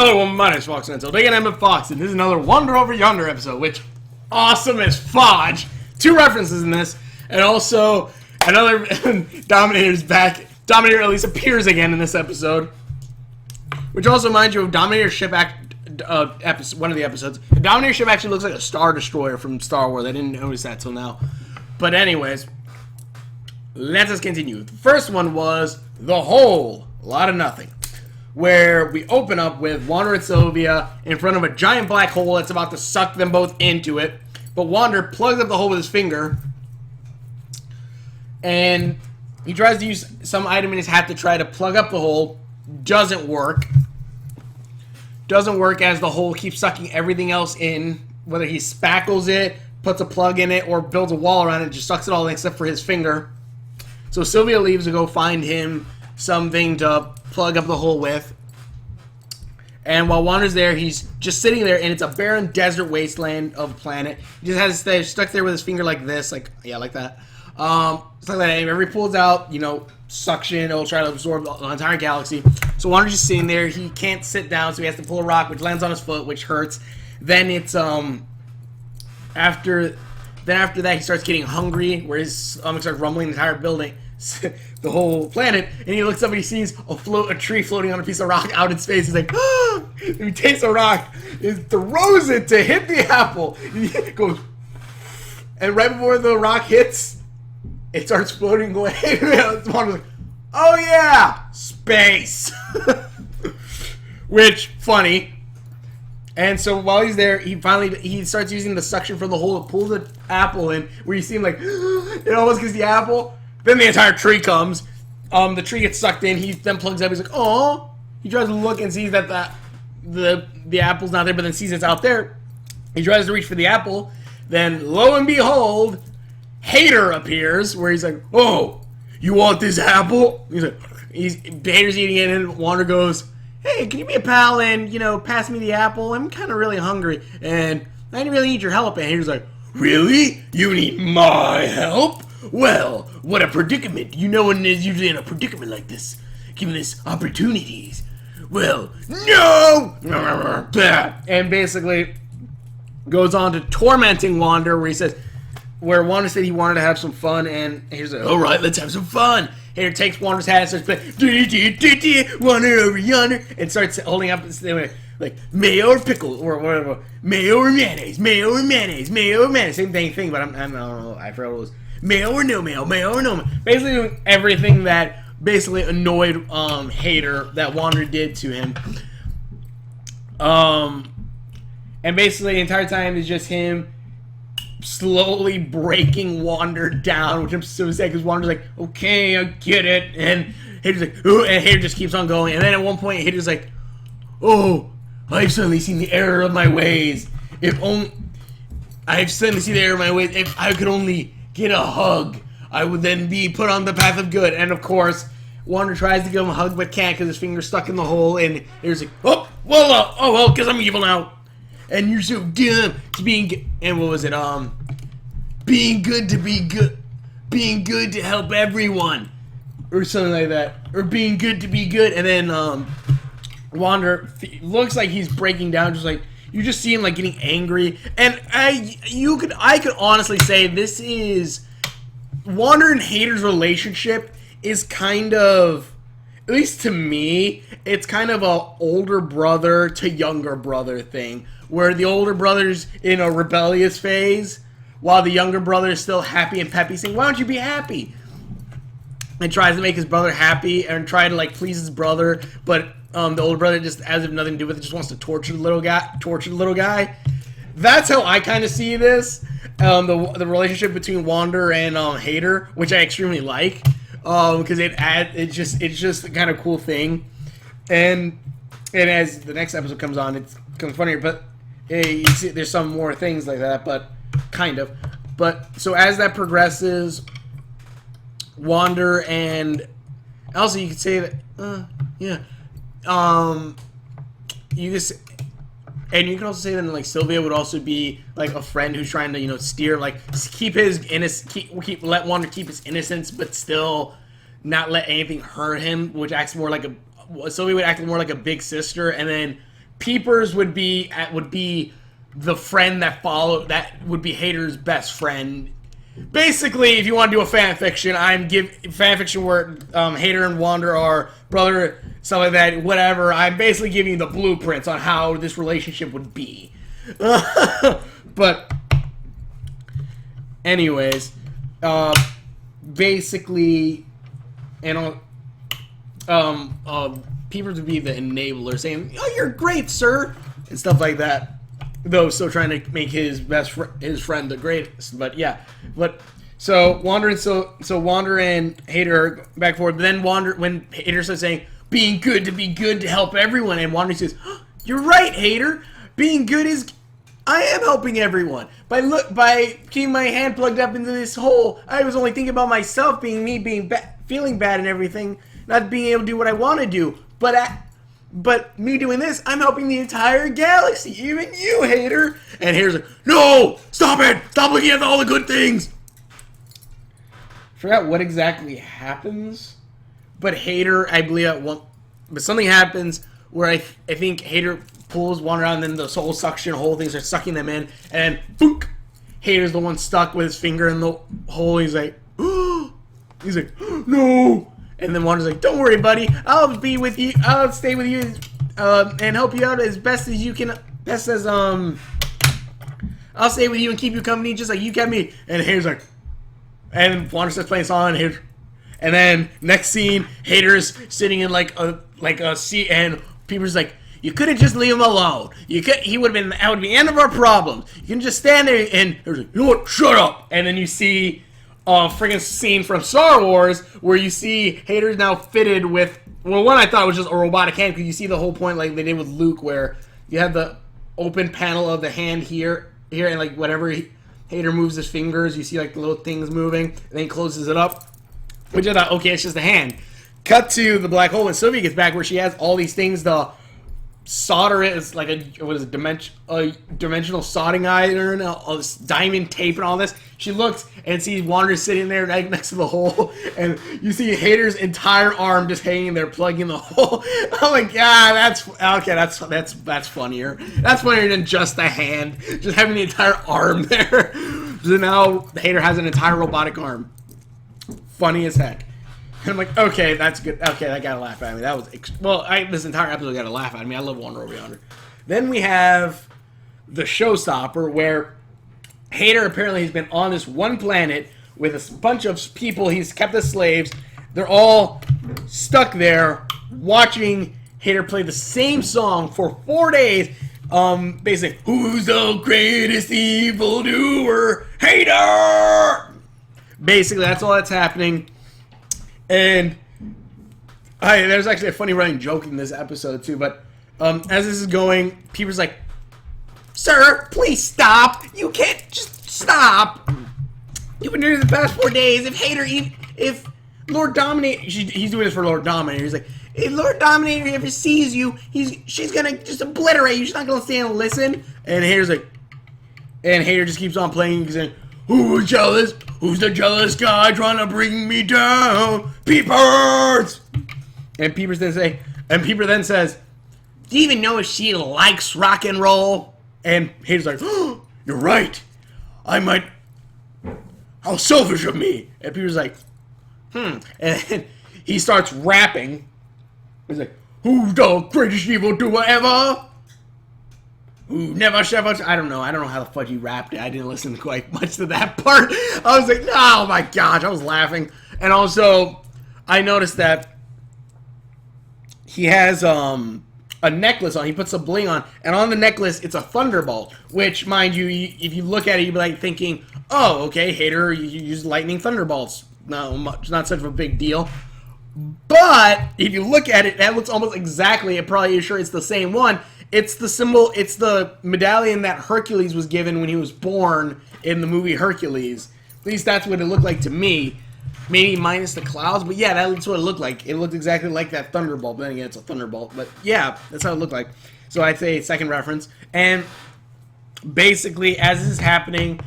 Hello, one, my name is Fox Mental. Big and I'm Fox, and this is another Wonder Over Yonder episode, which awesome as fudge. 2 references in this, and also another Dominator's back. Dominator at least appears again in this episode, which also reminds you of Dominator's ship episode, one of the episodes. The Dominator ship actually looks like a Star Destroyer from Star Wars. I didn't notice that till now. But anyways, let us continue. The first one was The Hole, a lot of nothing, where we open up with Wander and Sylvia in front of a giant black hole that's about to suck them both into it. But Wander plugs up the hole with his finger, and he tries to use some item in his hat to try to plug up the hole. Doesn't work. Doesn't work as the hole keeps sucking everything else in. Whether he spackles it, puts a plug in it, or builds a wall around it, just sucks it all in except for his finger. So Sylvia leaves to go find him something to plug up the hole with. And while Wander's there, he's just sitting there, and it's a barren desert wasteland of a planet. He just has to stay stuck there with his finger like this, like that. It's like that. And whenever he pulls out, suction, it'll try to absorb the entire galaxy. So Wander's just sitting there. He can't sit down, so he has to pull a rock, which lands on his foot, which hurts. Then it's after that, he starts getting hungry, where his stomach starts rumbling the entire building, the whole planet, and he looks up and he sees a tree floating on a piece of rock out in space. He's like, ah! He takes a rock, he throws it to hit the apple. He goes, and right before the rock hits, it starts floating away. Wander's like, oh yeah, space. Which, funny. And so while he's there, he starts using the suction from the hole to pull the apple in, where you see him like, it almost gets the apple. Then the entire tree comes. The tree gets sucked in. He then plugs up. He's like, oh. He tries to look and sees that the apple's not there, but then sees it's out there. He tries to reach for the apple. Then, lo and behold, Hater appears, where he's like, oh, you want this apple? He's like, Hater's eating it, and Wander goes, hey, can you be a pal and, pass me the apple? I'm kind of really hungry, and I didn't really need your help. And Hater's like, really? You need my help? Well, what a predicament. No one is usually in a predicament like this, given this opportunities. Well, no! And basically goes on to tormenting Wander, where Wander said he wanted to have some fun, and he's like, alright, let's have some fun. Hater takes Wander's hat and starts playing Wander over yonder, and starts holding up like mayo or pickle or whatever, mayo or mayonnaise, mayo or mayonnaise, mayo or mayonnaise. Same thing, but I don't know. I forgot what it was. Mayo or no mayo, mayo or no mayo. Basically doing everything that basically annoyed Hater that Wander did to him. And basically the entire time is just him slowly breaking Wander down, which I'm so sad because Wander's like, okay, I get it, and Hater's like, ooh, and Hater just keeps on going. And then at one point Hater's like, oh, I've suddenly seen the error of my ways. I've suddenly seen the error of my ways. If I could only get a hug, I would then be put on the path of good. And of course, Wander tries to give him a hug but can't because his finger's stuck in the hole. And Hater's like, oh well, because I'm evil now. And you're so dumb to and what was it? Being good to be good, being good to help everyone, or something like that, or being good to be good. And then Wander looks like he's breaking down, just like you just see him like getting angry. And I could honestly say this is Wander and Hater's relationship is kind of, at least to me, it's kind of a older brother to younger brother thing, where the older brother's in a rebellious phase, while the younger brother is still happy and peppy, saying, why don't you be happy? And tries to make his brother happy and try to please his brother, but the older brother just, as if nothing to do with it, just wants to torture the little guy. That's how I kind of see this, the relationship between Wander and Hater, which I extremely like, because it's just a kind of cool thing. And as the next episode comes on, it becomes funnier, but you see there's some more things like that, but kind of. But so as that progresses, Wander and also you could say that you can also say that Sylvia would also be a friend who's trying to steer, keep his let Wander keep his innocence, but still not let anything hurt him, which acts more like Sylvia would act more like a big sister, and then Peepers would be the friend that would be Hater's best friend. Basically, if you want to do a fan fiction, fan fiction where Hater and Wander are brother, stuff like that, whatever. I'm basically giving you the blueprints on how this relationship would be. But anyways, basically, Peepers would be the enabler, saying, "Oh, you're great, sir," and stuff like that. Though still trying to make his friend the greatest. But yeah, so Wander and Hater are back and forth. But then when Hater starts saying, "Being good to help everyone," and Wander says, oh, "You're right, Hater. Being good is." I am helping everyone by keeping my hand plugged up into this hole. I was only thinking about myself, being me, feeling bad and everything, not being able to do what I want to do. But me doing this, I'm helping the entire galaxy, even you, Hater. And Hater's like, "No, stop it! Stop looking at all the good things." Forgot what exactly happens, but Hater, I believe but something happens where I think Hater pulls Wander out, and then the soul suction whole thing starts sucking them in, and book, Hater's the one stuck with his finger in the hole. He's like, "No!" And then Wander's like, "Don't worry, buddy. I'll be with you. I'll stay with you and help you out as best as you can. I'll stay with you and keep you company, just like you kept me." And Hater's like, and Wander starts playing a song, and then next scene, Hater's sitting in like a seat, and Peepers like, "You couldn't just leave him alone. That would be the end of our problems. You can just stand there." And there's like, "You know what? Shut up." And then you see a friggin' scene from Star Wars where you see Hater's now fitted with, well, one I thought was just a robotic hand, because you see the whole point like they did with Luke, where you have the open panel of the hand here, and like whatever Hater moves his fingers, you see like the little things moving, and then he closes it up. Which I thought, okay, it's just a hand. Cut to the black hole when Sylvia gets back, where she has all these things to solder it. It's like a dimensional soldering iron, all this diamond tape and all this. She looks and sees Wander sitting there right next to the hole, and you see Hater's entire arm just hanging there, plugging the hole. I'm like, yeah, that's funnier. That's funnier than just a hand, just having the entire arm there. So now Hater has an entire robotic arm. Funny as heck. And I'm like, okay, that's good. Okay, I gotta laugh at me. That was this entire episode gotta laugh at me. I love Wander over Yonder. Then we have the showstopper, where Hater apparently has been on this one planet with a bunch of people he's kept as slaves. They're all stuck there watching Hater play the same song for 4 days. Basically, who's the greatest evildoer? Hater! Basically, that's all that's happening. And there's actually a funny running joke in this episode too, but as this is going, Peepers like, "Sir, please stop. You can't just stop. You've been doing this the past 4 days. If Lord Dominator," he's doing this for Lord Dominator. He's like, "If Lord Dominator ever sees you, she's gonna just obliterate you. She's not gonna stand and listen." And Hater just keeps on playing. He's saying, "Who's jealous? Who's the jealous guy trying to bring me down? Peepers!" And Peepers then says, "Do you even know if she likes rock and roll?" And Hater's like, "Oh, you're right. How selfish of me." And Peepers like, And he starts rapping. He's like, "Who's the greatest evildoer ever? Who never shall..." I don't know how the fuck he rapped it. I didn't listen quite much to that part. I was like, oh my gosh, I was laughing. And also, I noticed that he has a necklace on. He puts a bling on, and on the necklace, it's a thunderbolt. Which, mind you, if you look at it, you'd be like thinking, "Oh, okay, Hater, you use lightning thunderbolts. Not such a big deal." But if you look at it, that looks almost exactly. I'm probably sure it's the same one. It's the symbol. It's the medallion that Hercules was given when he was born in the movie Hercules. At least that's what it looked like to me. Maybe minus the clouds, but yeah, that's what it looked like. It looked exactly like that thunderbolt. But then again, it's a thunderbolt. But yeah, that's how it looked like. So I'd say second reference. And basically, as this is happening,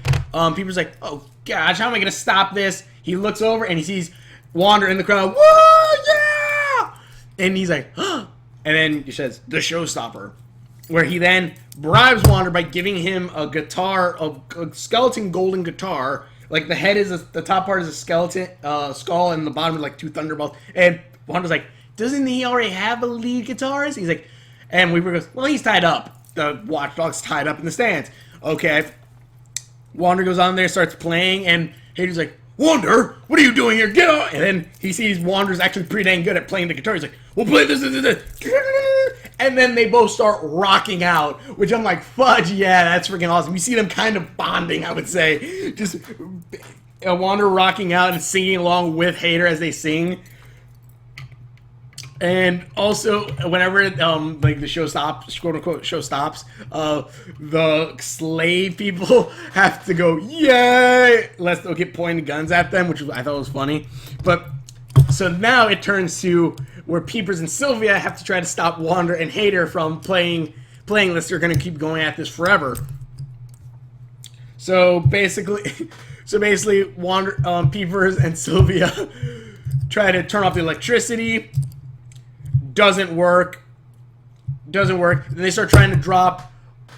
people's like, "Oh gosh, how am I gonna stop this?" He looks over and he sees Wander in the crowd. "Whoa, yeah!" And he's like, "Huh." And then he says, "The showstopper." where he then bribes Wander by giving him a guitar, a skeleton golden guitar. Like the head is the top part is a skeleton skull, and the bottom is like 2 thunderbolts. And Wander's like, doesn't he already have a lead guitarist? He's like, and Weaver goes, well, he's tied up. The watchdog's tied up in the stands. Okay. Wander goes on there, starts playing, and Hater's like, Wander, what are you doing here? Get on! And then he sees Wander's actually pretty dang good at playing the guitar. He's like, we'll play this. And then they both start rocking out, which I'm like, fudge, yeah, that's freaking awesome. You see them kind of bonding, I would say. Just Wander rocking out and singing along with Hater as they sing. And also, whenever like the show stops, quote unquote show stops, the slave people have to go yay, lest they'll get pointed guns at them, which I thought was funny. But so now it turns to where Peepers and Sylvia have to try to stop Wander and Hater from playing this. They're gonna keep going at this forever. So basically, Wander, Peepers and Sylvia try to turn off the electricity. Doesn't work. Then they start trying to drop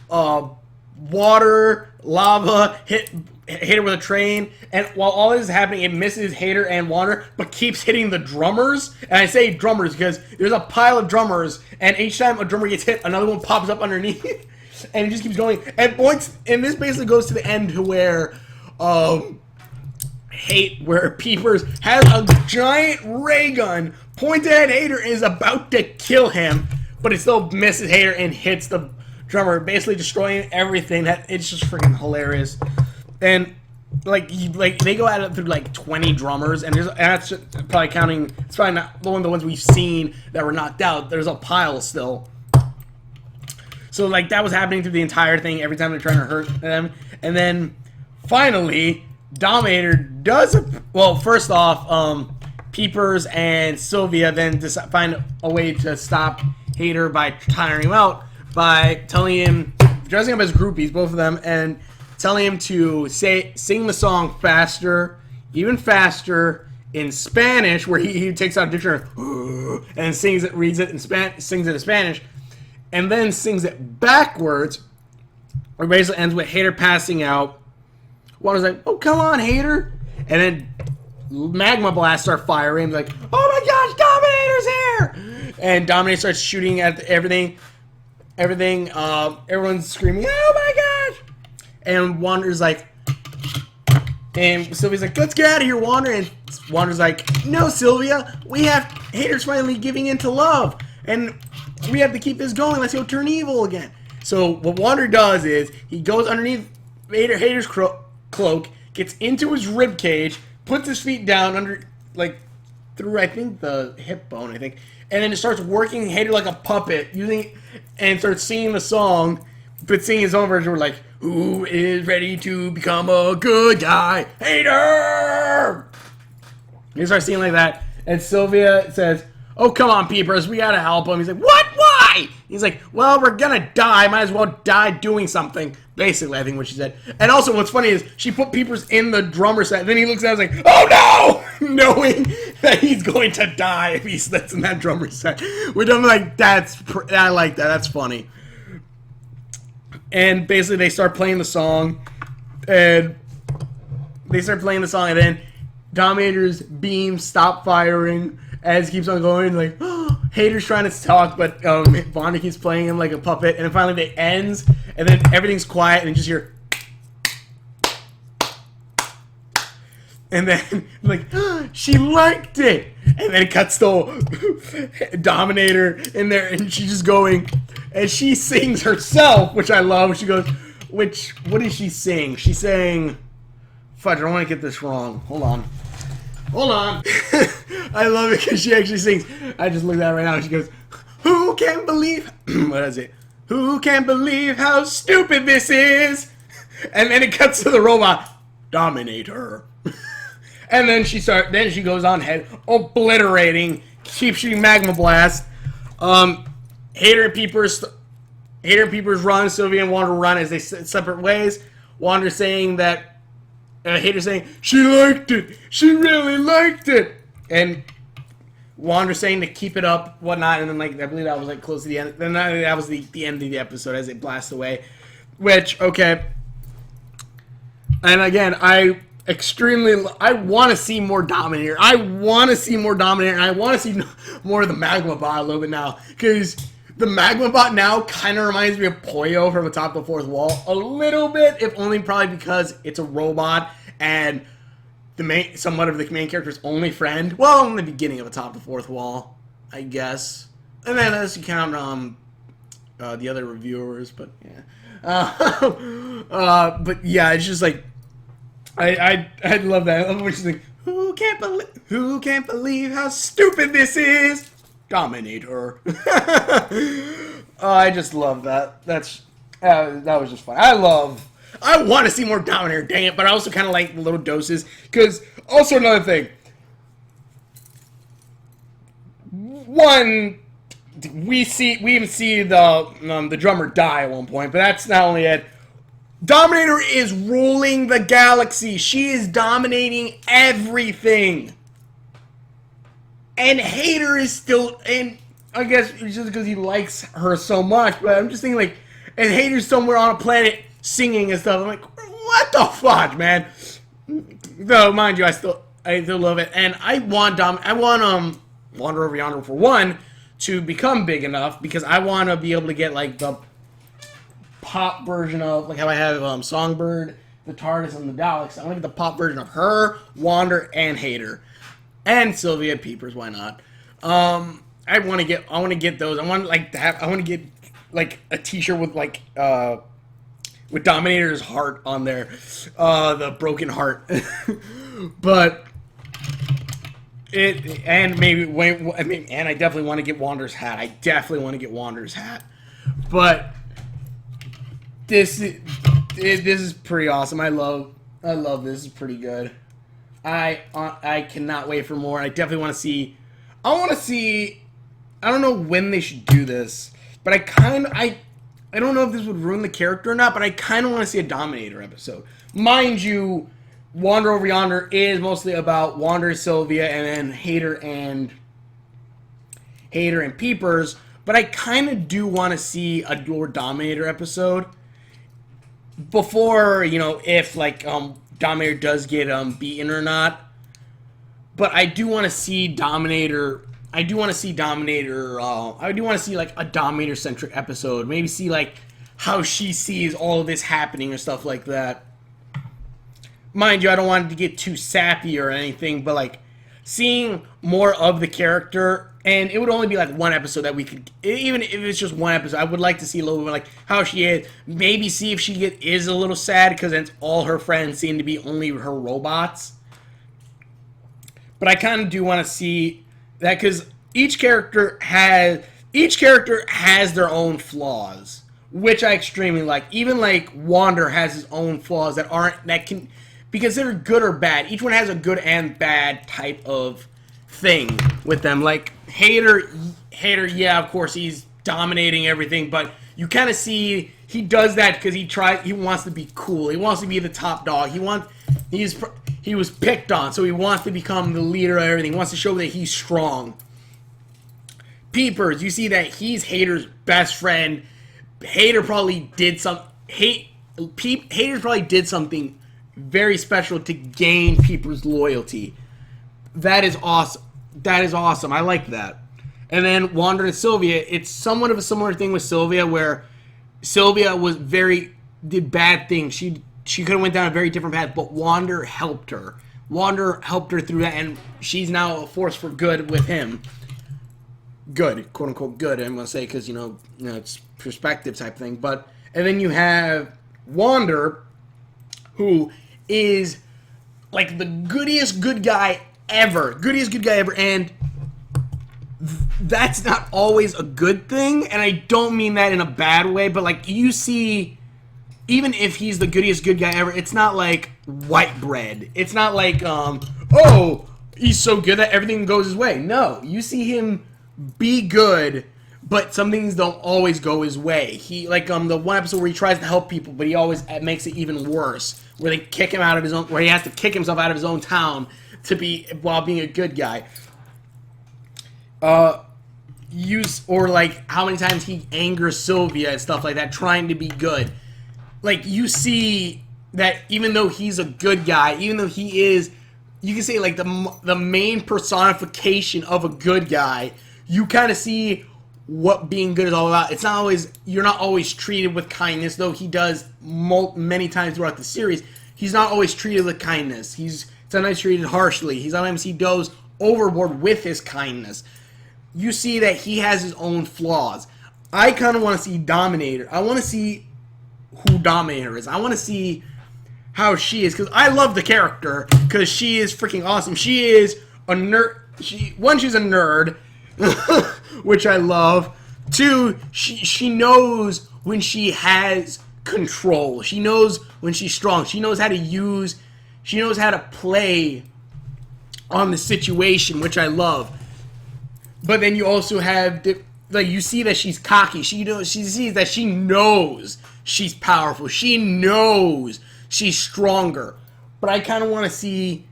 water, lava, hit Hater with a train, and while all this is happening, it misses Hater and Wander, but keeps hitting the drummers. And I say drummers because there's a pile of drummers, and each time a drummer gets hit, another one pops up underneath, and it just keeps going. And this basically goes to the end to where where Peepers has a giant ray gun pointed at Hater and is about to kill him, but it still misses Hater and hits the drummer, basically destroying everything. It's just freaking hilarious. And like they go at it through like 20 drummers, and that's probably counting. It's probably not one of the ones we've seen that were knocked out. There's a pile still. So like that was happening through the entire thing every time they're trying to hurt them, and then finally Dominator does first off, Peepers and Sylvia then find a way to stop Hater by tiring him out by telling him, dressing up as groupies, both of them, and telling him to sing the song faster, even faster, in Spanish, where he takes out a dictionary and sings it, reads it in sings it in Spanish, and then sings it backwards, where basically ends with Hater passing out. Wander's like, oh, come on, Hater. And then magma blasts start firing. Like, oh my gosh, Dominator's here! And Dominator starts shooting at everything. Everyone's screaming, oh my gosh! And Wander's like, and Sylvia's like, let's get out of here, Wander. And Wander's like, no, Sylvia, Hater's finally giving in to love. And we have to keep this going. Let's go turn evil again. So what Wander does is he goes underneath Hater's cloak, gets into his rib cage, puts his feet down under, like, through, I think, the hip bone, and then it starts working Hater like a puppet, and starts singing the song, but singing his own version. We're like, who is ready to become a good guy? Hater! He starts singing like that, and Sylvia says, oh, come on, Peepers, we gotta help him. He's like, what? Why? He's like, well, we're gonna die. Might as well die doing something. Basically, I think what she said. And also, what's funny is she put Peepers in the drummer set. And then he looks at us like, oh no! Knowing that he's going to die if he sits in that drummer set. Which I'm like, I like that. That's funny. And basically, they start playing the song. And then Dominator's beams stop firing as he keeps on going. Like, Hater's trying to talk, but Wander keeps playing him like a puppet. And then finally it ends, and then everything's quiet, and you just hear, and then like, she liked it. And then it cuts to Dominator in there, and she's just going, and she sings herself, which I love. She goes, what did she sing? She's saying, fudge, I don't want to get this wrong. Hold on. I love it because she actually sings. I just looked at it right now. She goes, who can believe, what is it? Who can believe how stupid this is? And then it cuts to the robot, Dominator. And then she goes on ahead, obliterating, keeps shooting magma blast. Hater and Peepers run, Sylvia and Wander run as they separate ways. Wander saying that, Hater saying, she liked it, she really liked it. And Wander saying to keep it up, whatnot, and then like I believe that was like close to the end. Then that was the end of the episode as it blasts away. Which okay, and again I want to see more Dominator. I want to see more Dominator, and I want to see more of the Magma Bot a little bit now because the Magma Bot now kind of reminds me of Poyo from Atop the Fourth Wall a little bit, if only probably because it's a robot and somewhat of the main character's only friend. Well, in the beginning of Atop the Fourth Wall, I guess. And then unless you count the other reviewers, but yeah. But yeah, it's just like I love that. I love when she's like, who can't believe how stupid this is? Dominator. I just love that. That was just fun. I want to see more Dominator, dang it, but I also kind of like the little doses. Because, also another thing. One, we even see the drummer die at one point, but that's not only it. Dominator is ruling the galaxy. She is dominating everything. And Hater is still, and I guess it's just because he likes her so much, but I'm just thinking like, and Hater's somewhere on a planet singing and stuff. I'm like, what the fuck, man? Though, mind you, I still love it, and I want Wander Over Yonder for one to become big enough because I want to be able to get like the pop version of like how I have Songbird, the TARDIS, and the Daleks. I want to get the pop version of her, Wander, and Hater, and Sylvia Peepers. Why not? I want to get those. I want to get like a T-shirt with like with Dominator's heart on there, the broken heart. But and I definitely want to get Wander's hat. But this is pretty awesome. I love this. This is pretty good. I cannot wait for more. I definitely want to see. I don't know when they should do this, but I don't know if this would ruin the character or not, but I kind of want to see a Dominator episode. Mind you, Wander Over Yonder is mostly about Wander, Sylvia, and then Hater and Peepers, but I kind of do want to see a Lord Dominator episode before, if like Dominator does get beaten or not. But I do want to see Dominator. I do want to see like a Dominator-centric episode. Maybe see like how she sees all of this happening or stuff like that. Mind you, I don't want it to get too sappy or anything, but like seeing more of the character, and it would only be like one episode that we could, even if it's just one episode, I would like to see a little bit like how she is. Maybe see if she is a little sad because then all her friends seem to be only her robots. But I kind of do want to see that because each character has their own flaws, which I extremely like. Even like Wander has his own flaws that can be considered good or bad. Each one has a good and bad type of thing with them. Like Hater, yeah, of course he's dominating everything, but you kind of see he does that because he wants to be cool. He wants to be the top dog. He was picked on, so he wants to become the leader of everything. He wants to show that he's strong. Peepers, you see that he's Hater's best friend. Hater probably did Hater probably did something very special to gain Peepers' loyalty. That is awesome. I like that. And then Wander and Sylvia, it's somewhat of a similar thing with Sylvia, where Sylvia did bad things. She could have went down a very different path, but Wander helped her. Wander helped her through that, and she's now a force for good with him. Good, quote unquote good, I'm gonna say, because it's perspective type thing. But and then you have Wander, who is like the goodiest good guy ever, and that's not always a good thing. And I don't mean that in a bad way, but like you see, even if he's the goodiest good guy ever, it's not like white bread. It's not like oh, he's so good that everything goes his way. No, you see him be good, but some things don't always go his way. He like the one episode where he tries to help people, but he always makes it even worse. Where they kick him out of his own, where he has to kick himself out of his own town while being a good guy. use, or like how many times he angers Sylvia and stuff like that, trying to be good. Like, you see that even though he's a good guy, even though he is, you can say like the main personification of a good guy, you kind of see what being good is all about. It's not always, you're not always treated with kindness, though he does many times throughout the series. He's not always treated with kindness. He's sometimes treated harshly. Sometimes he goes overboard with his kindness. You see that he has his own flaws. I kind of want to see Dominator. I want to see who Dominator is. I want to see how she is, because I love the character, because she is freaking awesome. She is a nerd. She's a nerd, which I love. Two, she knows when she has control. She knows when she's strong. She knows how to play on the situation, which I love. But then you also have, like, you see that she's cocky. She sees that she knows she's powerful. She knows she's stronger. But I kind of want to see,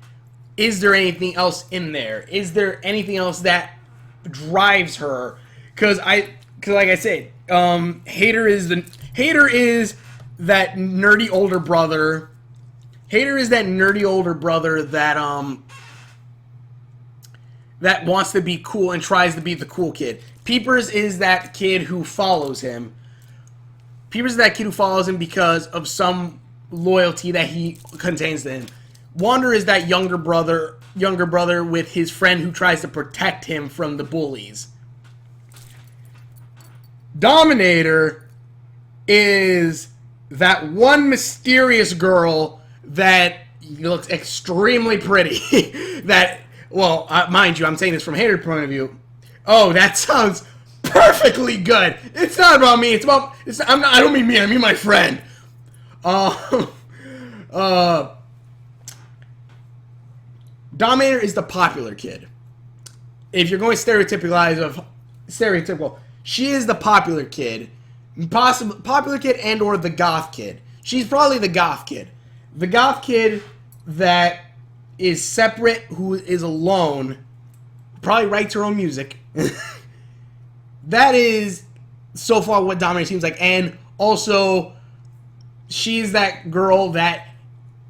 is there anything else in there? Is there anything else that drives her? Because like I said, Hater is that nerdy older brother. Hater is that nerdy older brother that wants to be cool and tries to be the cool kid. Peepers is that kid who follows him. Peepers is that kid who follows him because of some loyalty that he contains to him. Wander is that younger brother with his friend who tries to protect him from the bullies. Dominator is that one mysterious girl that looks extremely pretty. That, well, mind you, I'm saying this from Hater's point of view. Oh, that sounds perfectly good. It's not about me. I don't mean me. I mean my friend. Dominator is the popular kid. If you're going stereotypical, she is the popular kid. Popular kid and or the goth kid. She's probably the goth kid. The goth kid that is separate, who is alone, probably writes her own music. That is so far what Dominator seems like. And also, she's that girl that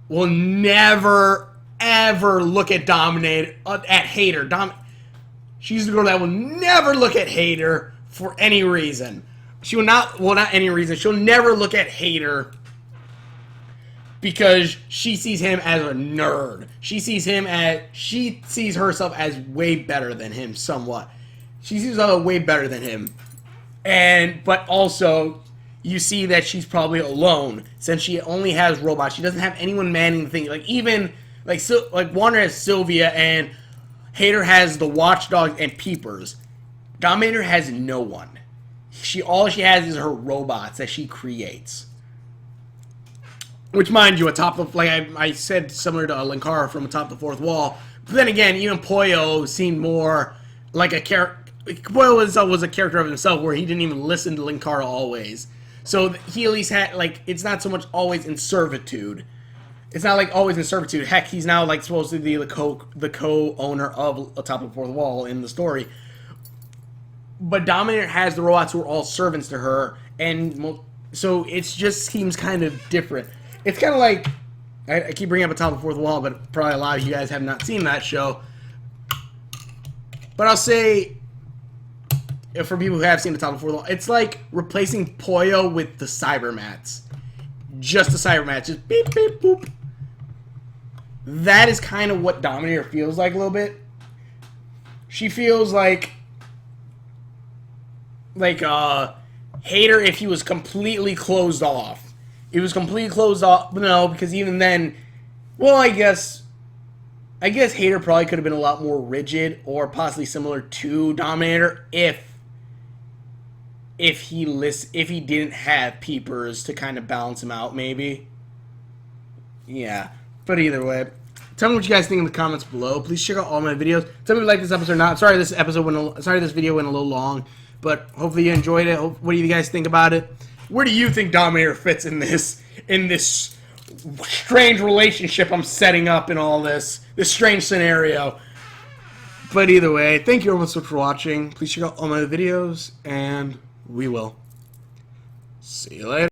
will never, ever look at Dominator, at Hater. She's the girl that will never look at Hater for any reason. She will not, well, not any reason. She'll never look at Hater because she sees him as a nerd. She sees herself as way better than him somewhat. She sees herself way better than him. But also, you see that she's probably alone since she only has robots. She doesn't have anyone manning the thing. Like, even, like Wander has Sylvia and Hater has the Watchdog and Peepers. Dominator has no one. All she has is her robots that she creates. Which, mind you, atop of, like I said, similar to Linkara from Atop the Fourth Wall. But then again, even Pollo seemed more like a character. Pollo was a character of himself where he didn't even listen to Linkara always. So he at least had, like, it's not so much always in servitude. It's not like always in servitude. Heck, he's now like supposed to be the co-owner of Atop the Fourth Wall in the story. But Dominator has the robots who are all servants to her, and so it just seems kind of different. It's kind of like, I keep bringing up Atop the Fourth Wall, but probably a lot of you guys have not seen that show. But I'll say, for people who have seen Atop the Fourth Wall, it's like replacing Pollo with the Cybermats. Just the Cybermats, just beep, beep, boop. That is kind of what Dominator feels like a little bit. She feels like Hater if he was completely closed off. He was completely closed off. No, because even then, well, I guess Hater probably could have been a lot more rigid or possibly similar to Dominator if he didn't have Peepers to kind of balance him out, maybe. Yeah, but either way, tell me what you guys think in the comments below. Please check out all my videos. Tell me if you like this episode or not. Sorry this video went a little long, but hopefully you enjoyed it. What do you guys think about it? Where do you think Dominator fits in this strange relationship I'm setting up in all this strange scenario? But either way, thank you everyone so much for watching. Please check out all my other videos, and we will see you later.